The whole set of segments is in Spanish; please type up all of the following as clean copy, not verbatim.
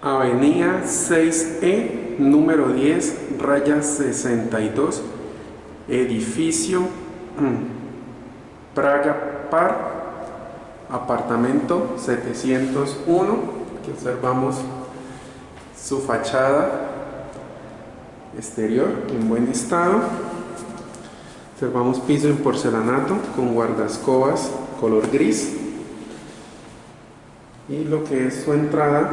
Avenida 6E, número 10, raya 62, edificio Praga Par, apartamento 701. Aquí observamos su fachada exterior en buen estado. Observamos piso en porcelanato con guardascobas color gris, y lo que es su entrada,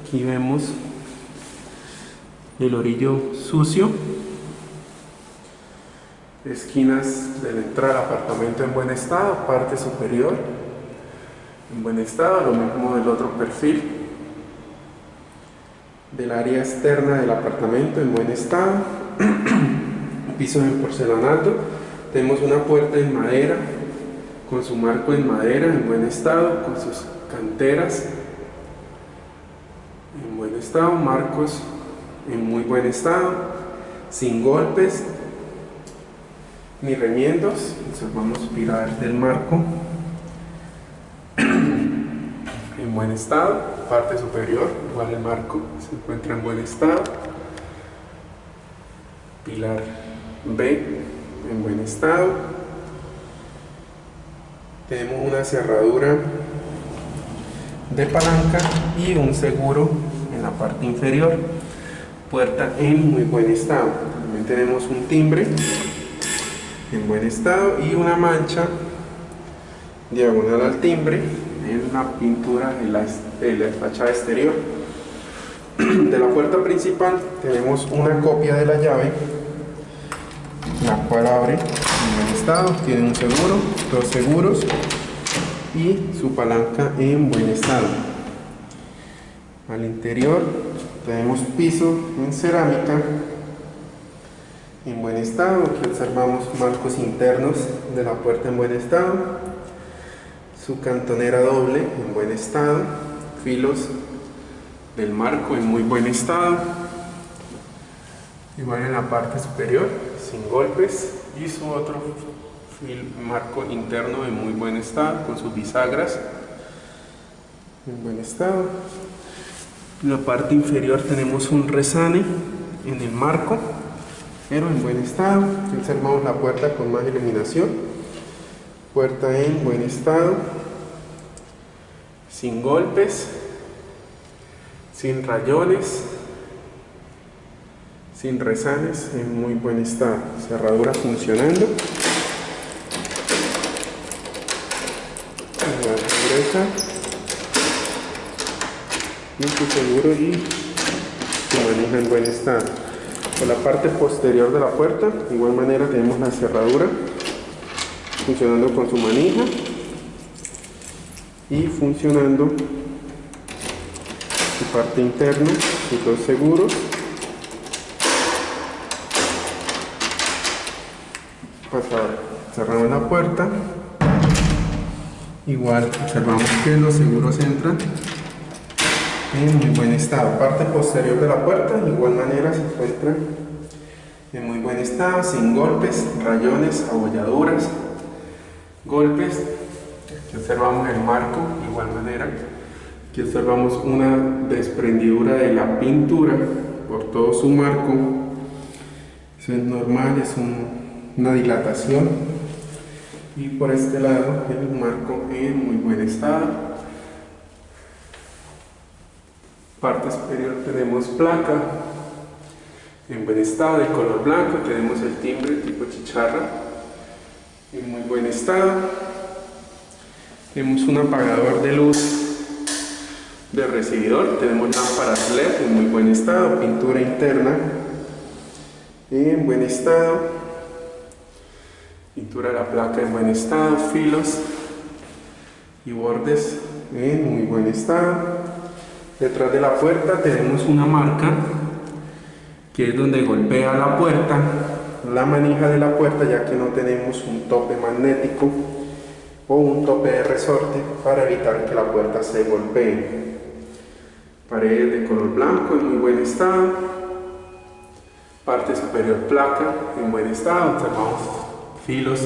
aquí vemos el orillo sucio, esquinas de la entrada al apartamento en buen estado, parte superior en buen estado, lo mismo del otro perfil del área externa del apartamento en buen estado. Pisos en porcelanato, tenemos una puerta en madera con su marco en madera en buen estado, con sus canteras en buen estado, marcos en muy buen estado, sin golpes ni remiendos. Observamos pilar del marco en buen estado, parte superior, igual el marco se encuentra en buen estado, pilar B en buen estado. Tenemos una cerradura de palanca y un seguro en la parte inferior, puerta en muy buen estado. También tenemos un timbre en buen estado y una mancha diagonal al timbre en la pintura de la fachada exterior. De la puerta principal tenemos una copia de la llave, la cual abre en buen estado, tiene un seguro, dos seguros y su palanca en buen estado. Al interior tenemos piso en cerámica en buen estado. Aquí observamos marcos internos de la puerta en buen estado, su cantonera doble en buen estado, filos del marco en muy buen estado, igual en la parte superior sin golpes, y su otro marco interno en muy buen estado con sus bisagras en buen estado. En la parte inferior tenemos un resane en el marco, pero en buen estado. Observamos la puerta con más iluminación, puerta en buen estado, sin golpes, sin rayones, sin resanes, en muy buen estado. Cerradura funcionando. La derecha y su seguro y su manija en buen estado. Por la parte posterior de la puerta, de igual manera tenemos la cerradura funcionando con su manija y funcionando su parte interna, sus dos seguros. Cerramos la puerta, igual observamos que los seguros entran en muy buen estado. Parte posterior de la puerta, de igual manera se encuentra en muy buen estado, sin golpes, rayones, abolladuras, golpes. Aquí observamos el marco, de igual manera. Aquí observamos una desprendidura de la pintura por todo su marco. Eso es normal, es una dilatación. Y por este lado el marco en muy buen estado. Parte superior tenemos placa en buen estado de color blanco, tenemos el timbre tipo chicharra en muy buen estado, tenemos un apagador de luz de recibidor, tenemos lámparas LED en muy buen estado, pintura interna en buen estado, pintura de la placa en buen estado, filos y bordes en muy buen estado. Detrás de la puerta tenemos una marca que es donde golpea la puerta, la manija de la puerta, ya que no tenemos un tope magnético o un tope de resorte para evitar que la puerta se golpee. Paredes de color blanco en muy buen estado, parte superior placa en buen estado. Observamos filos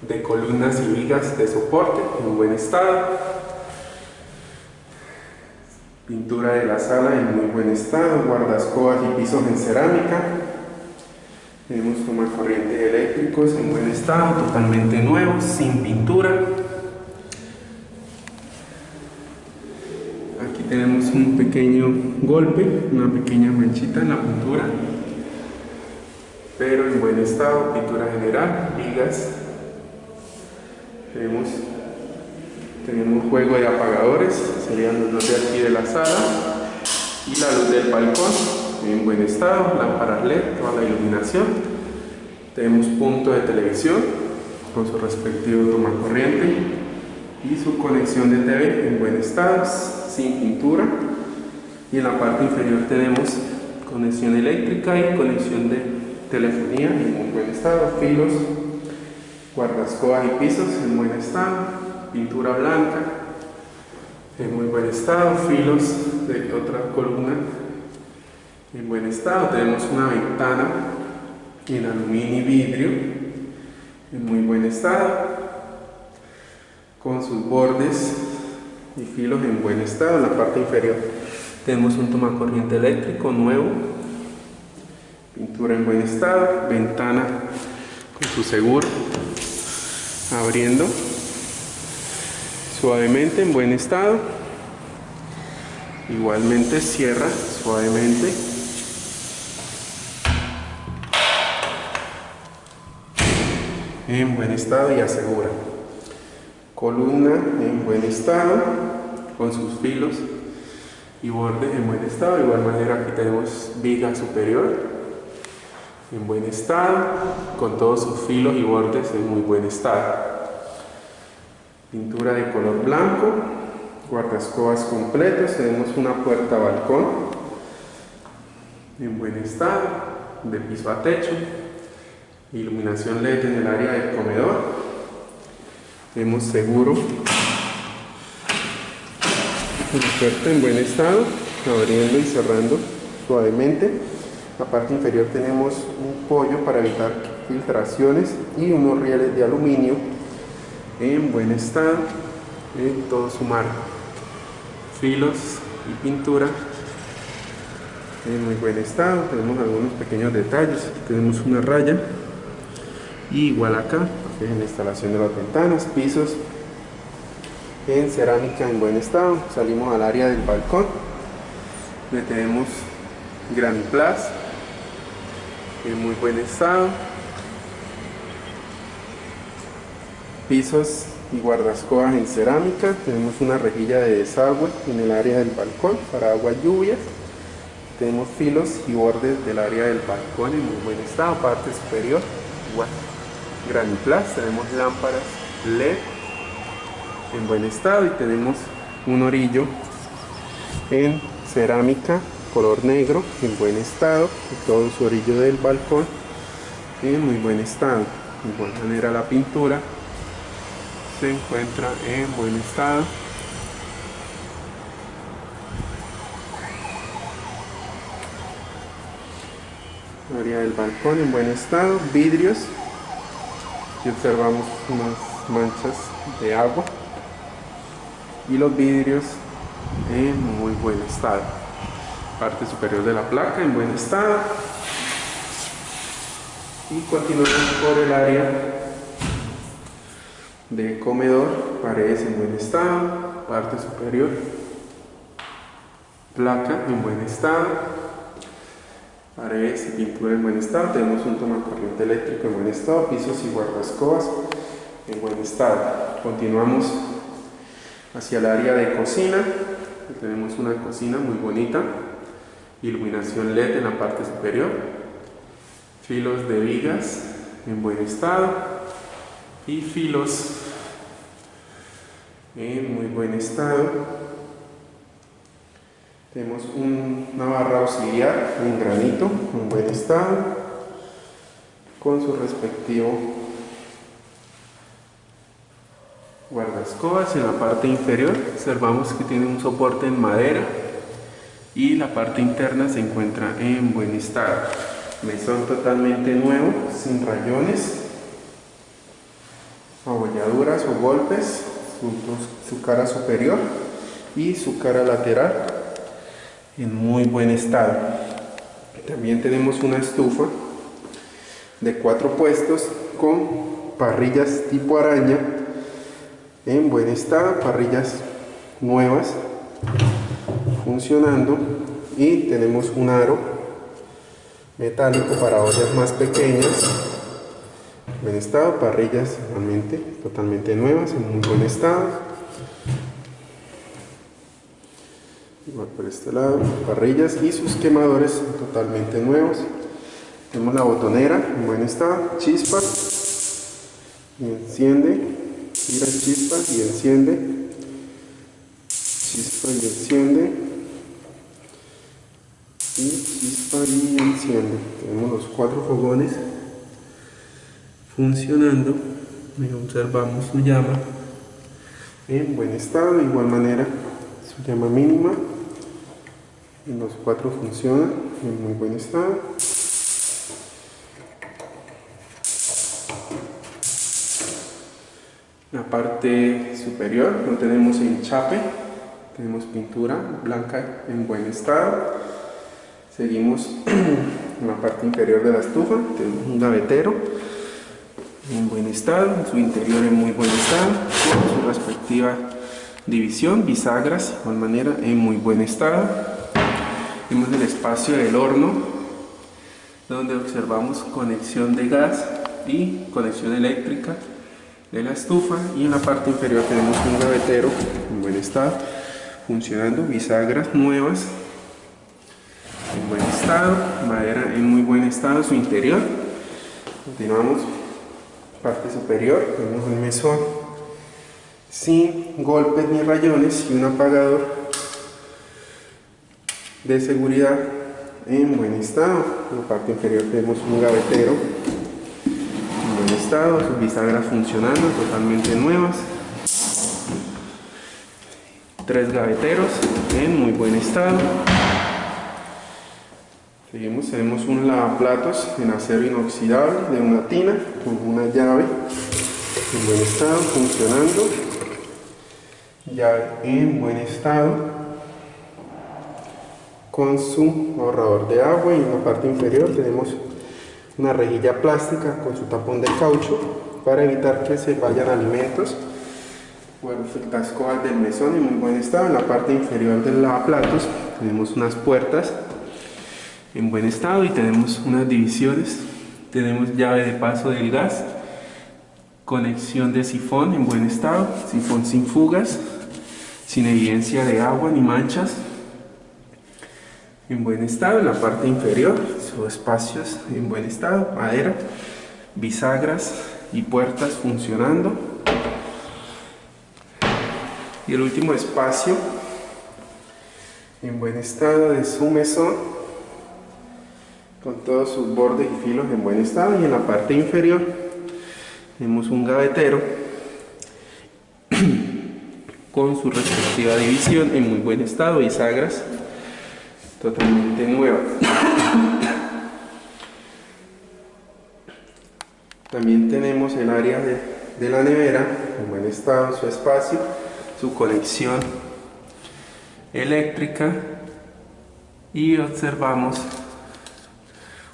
de columnas y vigas de soporte en buen estado. Pintura de la sala en muy buen estado, guardascobas y pisos en cerámica. Tenemos tomacorrientes eléctricos en buen estado, totalmente nuevos, sin pintura. Aquí tenemos un pequeño golpe, una pequeña manchita en la pintura, pero en buen estado. Pintura general, vigas. Tenemos juego de apagadores, serían los dos de aquí de la sala, y la luz del balcón en buen estado, lámparas LED, toda la iluminación. Tenemos punto de televisión con su respectivo tomacorriente y su conexión de TV en buen estado, sin pintura. Y en la parte inferior tenemos conexión eléctrica y conexión de telefonía en muy buen estado, filos, guardascobas y pisos en buen estado, pintura blanca en muy buen estado, filos de otra columna en buen estado. Tenemos una ventana en aluminio y vidrio en muy buen estado, con sus bordes y filos en buen estado. En la parte inferior tenemos un tomacorriente eléctrico nuevo, pintura en buen estado, ventana con su seguro, abriendo suavemente en buen estado. Igualmente cierra suavemente. En buen estado y asegura. Columna en buen estado, con sus filos y bordes en buen estado. De igual manera aquí tenemos viga superior en buen estado, con todos sus filos y bordes en muy buen estado. Pintura de color blanco, guardascobas completos. Tenemos una puerta balcón en buen estado, de piso a techo, iluminación LED en el área del comedor. Tenemos seguro, la puerta en buen estado, abriendo y cerrando suavemente. La parte inferior tenemos un pollo para evitar filtraciones y unos rieles de aluminio en buen estado en todo su marco, filos y pintura en muy buen estado. Tenemos algunos pequeños detalles. Aquí tenemos una raya, y igual acá en la instalación de las ventanas, pisos en cerámica en buen estado. Salimos al área del balcón, donde tenemos Graniplas en muy buen estado, pisos y guardascobas en cerámica. Tenemos una rejilla de desagüe en el área del balcón para aguas lluvias. Tenemos filos y bordes del área del balcón en muy buen estado. Parte superior igual Graniplas. Tenemos lámparas LED en buen estado y tenemos un orillo en cerámica color negro en buen estado, y todo su orillo del balcón en muy buen estado. De igual manera la pintura se encuentra en buen estado. Área del balcón en buen estado, vidrios, y observamos unas manchas de agua, y los vidrios en muy buen estado. Parte superior de la placa en buen estado, y continuamos por el área de comedor. Paredes en buen estado, parte superior, placa en buen estado, paredes y pintura en buen estado. Tenemos un tomacorriente eléctrico en buen estado, pisos y guardascobas en buen estado. Continuamos hacia el área de cocina. Tenemos una cocina muy bonita, iluminación LED en la parte superior, filos de vigas en buen estado y filos en muy buen estado. Tenemos una barra auxiliar en granito en buen estado, con su respectivo guardascobas. En la parte inferior observamos que tiene un soporte en madera, y la parte interna se encuentra en buen estado. Mesón totalmente nuevo, sin rayones, abolladuras o golpes, su cara superior y su cara lateral en muy buen estado. También tenemos una estufa de 4 puestos con parrillas tipo araña en buen estado, parrillas nuevas funcionando, y tenemos un aro metálico para ollas más pequeñas en buen estado, parrillas realmente totalmente nuevas en muy buen estado. Igual por este lado, parrillas y sus quemadores totalmente nuevos. Tenemos la botonera en buen estado, chispas y enciende, tira chispas y enciende, chispa y enciende, y chispa y enciende. Tenemos los 4 fogones funcionando y observamos su llama en buen estado. De igual manera su llama mínima, y los 4 funcionan en muy buen estado. La parte superior no tenemos enchape, tenemos pintura blanca en buen estado. Seguimos en la parte inferior de la estufa, tenemos un gavetero en buen estado, en su interior en muy buen estado, con su respectiva división, bisagras de igual manera en muy buen estado. Tenemos el espacio del horno, donde observamos conexión de gas y conexión eléctrica de la estufa, y en la parte inferior tenemos un gavetero en buen estado funcionando, bisagras nuevas en buen estado, madera en muy buen estado, su interior. Continuamos, parte superior, tenemos el mesón sin golpes ni rayones y un apagador de seguridad en buen estado. En la parte inferior tenemos un gavetero en buen estado, sus bisagras funcionando, totalmente nuevas. 3 gaveteros en muy buen estado. Seguimos, tenemos un lavaplatos en acero inoxidable de una tina con una llave en buen estado, funcionando. Llave en buen estado con su ahorrador de agua, y en la parte inferior tenemos una rejilla plástica con su tapón de caucho para evitar que se vayan alimentos. Bueno, el casco del mesón en muy buen estado. En la parte inferior del lavaplatos tenemos unas puertas en buen estado y tenemos unas divisiones. Tenemos llave de paso del gas, conexión de sifón en buen estado, sifón sin fugas, sin evidencia de agua ni manchas, en buen estado. En la parte inferior, sus espacios en buen estado, madera, bisagras y puertas funcionando. Y el último espacio en buen estado de su mesón, con todos sus bordes y filos en buen estado. Y en la parte inferior tenemos un gavetero con su respectiva división en muy buen estado, bisagras totalmente nuevas. También tenemos el área de la nevera en buen estado, su espacio, su conexión eléctrica, y observamos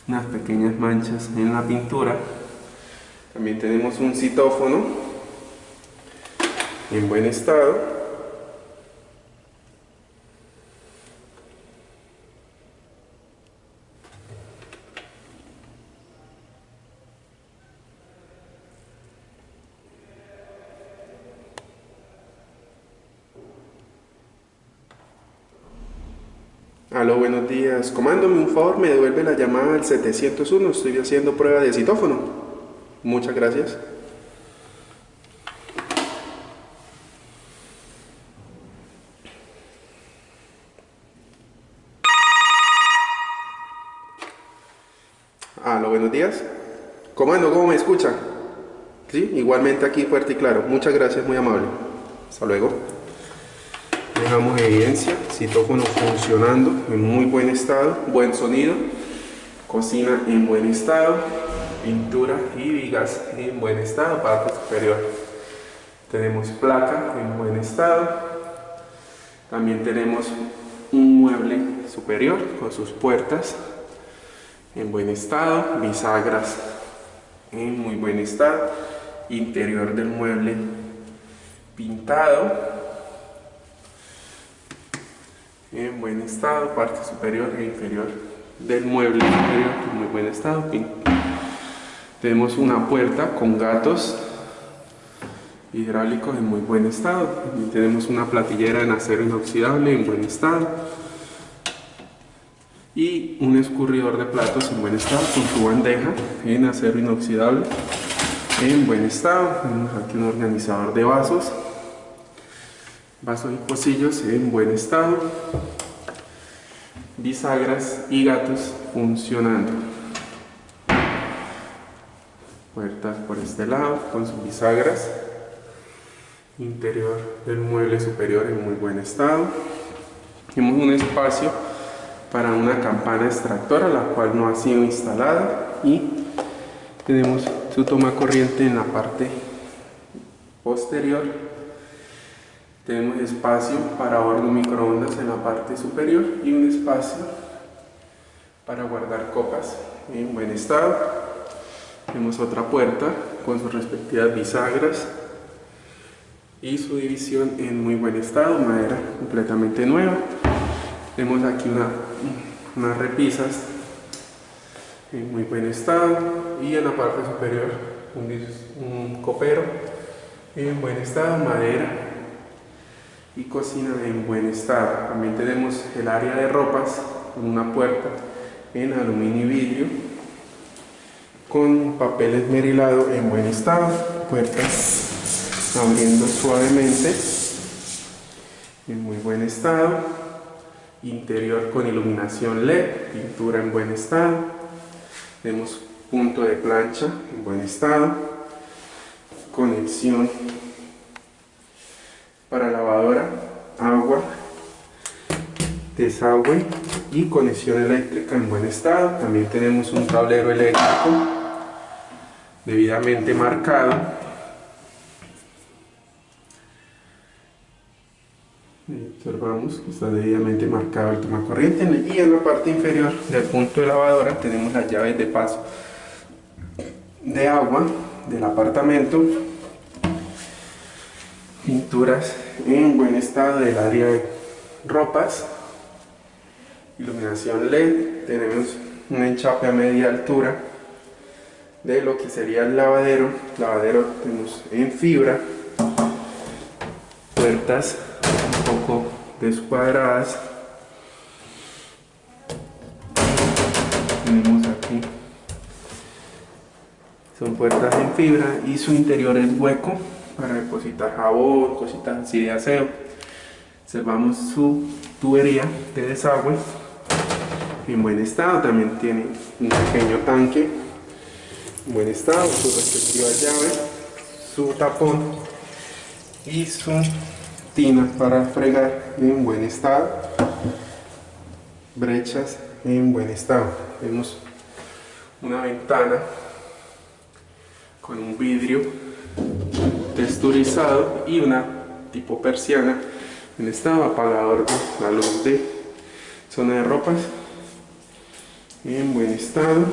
unas pequeñas manchas en la pintura. También tenemos un citófono en buen estado. Aló, buenos días. Comándome un favor, me devuelve la llamada al 701. Estoy haciendo prueba de citófono. Muchas gracias. Aló, buenos días. Comando, ¿cómo me escucha? Sí, igualmente aquí fuerte y claro. Muchas gracias, muy amable. Hasta luego. Dejamos evidencia, citófono funcionando en muy buen estado, buen sonido, cocina en buen estado, pintura y vigas en buen estado, parte superior. Tenemos placa en buen estado, también tenemos un mueble superior con sus puertas en buen estado, bisagras en muy buen estado, interior del mueble pintado en buen estado, parte superior e inferior del mueble superior en muy buen estado. Tenemos una puerta con gatos hidráulicos en muy buen estado. También tenemos una platillera en acero inoxidable en buen estado y un escurridor de platos en buen estado con su bandeja en acero inoxidable en buen estado. Tenemos aquí un organizador de vasos y pocillos en buen estado, bisagras y gatos funcionando. Puertas por este lado con sus bisagras, interior del mueble superior en muy buen estado. Tenemos un espacio para una campana extractora, la cual no ha sido instalada, y tenemos su toma corriente en la parte posterior. Tenemos espacio para horno microondas en la parte superior y un espacio para guardar copas en buen estado. Tenemos otra puerta con sus respectivas bisagras y su división en muy buen estado, madera completamente nueva. Tenemos aquí unas repisas en muy buen estado y en la parte superior un copero en buen estado, madera y cocina en buen estado. También tenemos el área de ropas con una puerta en aluminio y vidrio con papel esmerilado en buen estado, puertas abriendo suavemente en muy buen estado, interior con iluminación LED, pintura en buen estado. Tenemos punto de plancha en buen estado, conexión para lavadora, agua, desagüe y conexión eléctrica en buen estado. También tenemos un tablero eléctrico debidamente marcado. Observamos que está debidamente marcado el toma corriente, y en la parte inferior del punto de lavadora tenemos las llaves de paso de agua del apartamento, pinturas en buen estado del área de ropas, iluminación LED. Tenemos un enchape a media altura de lo que sería el lavadero. Tenemos en fibra, puertas un poco descuadradas. Tenemos aquí, son puertas en fibra y su interior es hueco para depositar jabón, cositas así de aseo. Observamos su tubería de desagüe en buen estado. También tiene un pequeño tanque en buen estado, su respectiva llave, su tapón y su tina para fregar en buen estado, brechas en buen estado. Tenemos una ventana con un vidrio texturizado y una tipo persiana en estado, apagador de la luz de zona de ropas en buen estado.